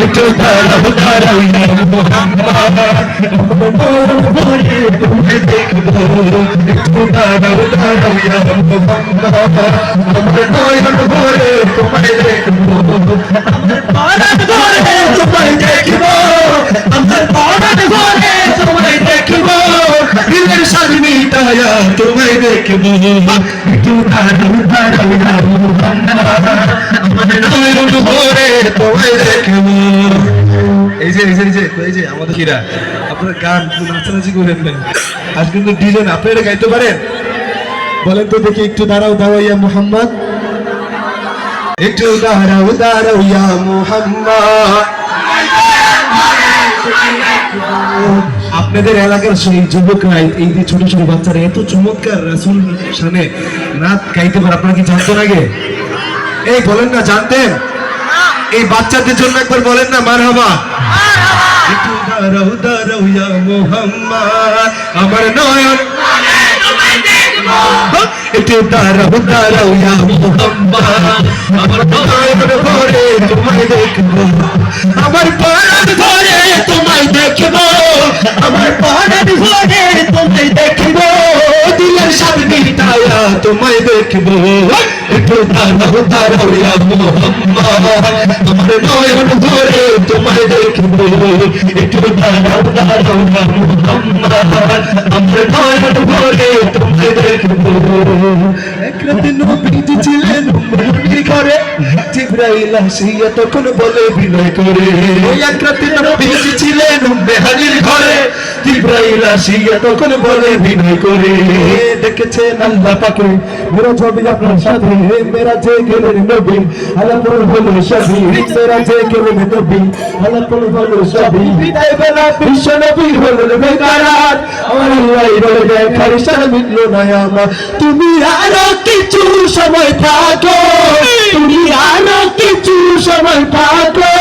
একটু দাঁড়াও দাঁড়াও ইয়া মুহাম্মদ তোমায় দেখবো একটু দাঁড়াও দাঁড়াও ইয়া মুহাম্মদ আমার নয়ন ভরে তোমায় দেখবো পরাণ ভরে তোমায় দেখবো আমার পরাণ ভরে তোমায় দেখবো দিলের শান্তিটায়া তোমায় দেখবো একটু দাঁড়াও দাঁড়াও ইয়া মুহাম্মদ আমার নয়ন ভরে তোমায় দেখবো। এই যে আমাদের কিরা আপনারা গান নাচানাচি করেন না আজ কিন্তু ডিজাইন আপনারা গাইতে পারেন বলেন তো দেখি একটু দাঁড়াও দাঁড়াও ইয়া মুহাম্মদ একটু দাঁড়াও দাঁড়াও ইয়া মুহাম্মদ। আপনাদের এলাকার সেই যুবকরা এই যে ছোট ছোট বাচ্চারা এত চমৎকার রাসূল শানে নাচ গাইতে পারে আপনারা কি জানতেন আগে? এই বলেন না জানতেন? এই বাচ্চাদের জন্য একবার বলেন না মারহাবা। একটু দাঁড়াও দাঁড়াও ইয়া মুহাম্মদ আমার নয়ন একটু দাঁড়াও দাঁড়াও ইয়া মুহাম্মদ আমার নয়ন ভরে তোমায় দেখবো আমার পরাণ ভরে তোমায় দেখবো আমার পরাণ ভরে তোমায় দেখবো দিলের শান্তিটায়া তোমায় দেখবো একটু দাঁড়াও দাঁড়াও ইয়া মুহাম্মদ আমার নয়ন ভরে তোমায় দেখবো একটু দাঁড়াও দাঁড়াও ইয়া মুহাম্মদ আমার নয়ন ভরে তোমায় দেখবো। এক রাতে নবীজি ছিলেন উম্মতের ঘরে জিবরাইল আসিয়া তখন বলে বিনয় করে এক রাতে নবীজি ছিলেন উম্মতের ঘরে জিবরাইল আসিয়া তখন বলে বিনয় করে দেখেছেন আল্লাহ পাকে মেরাজ হবে আপনার সাথে মেরাজে গেলেন নবী আলাপুর হলো সবই মেরাজে গেলেন নবী আলাপুর হলো সবই বিদায় বেলা বিশ্ব নবী হলেন বেকারাত আমার আল্লাহ বলে দেখার সারা মিটল না আমার তুমি আরো কিছু সময় থাকো তুমি আরো কিছু সময় থাকো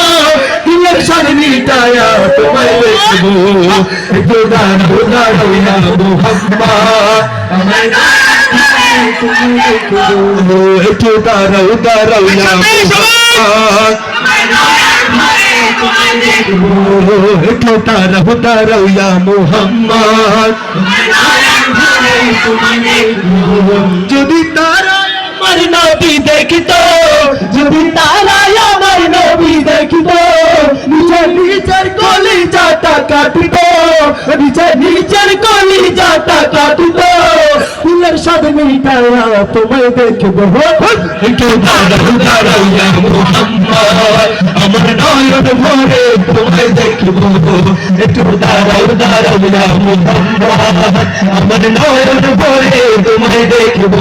দিলের শান্তিটায়া তোমায় দেখবো একটু দাঁড়াও দাঁড়াও ইয়া মুহাম্মদ আমার তুমি দেখবো একটু দাঁড়াও দাঁড়াও ইয়া মুহাম্মদ একটু দাঁড়াও দাঁড়াও ইয়া মুহাম্মদ যদি তারা আমার নবী দেখিত যদি তারা আমার নবী দেখিত নিজের নিজের কলিজাটা কাটিত নিজের নিজের কলিজাটা কাটিত ফুলের সাথে মিটায়া তোমায় দেখবো একটু দাঁড়াও দাঁড়াও ইয়া মুহাম্মদ আমার নয়ন ভরে তোমায় দেখবো একটু দাঁড়াও দাঁড়াও ইয়া মুহাম্মদ আমার নয়ন ভরে তোমায় দেখবো।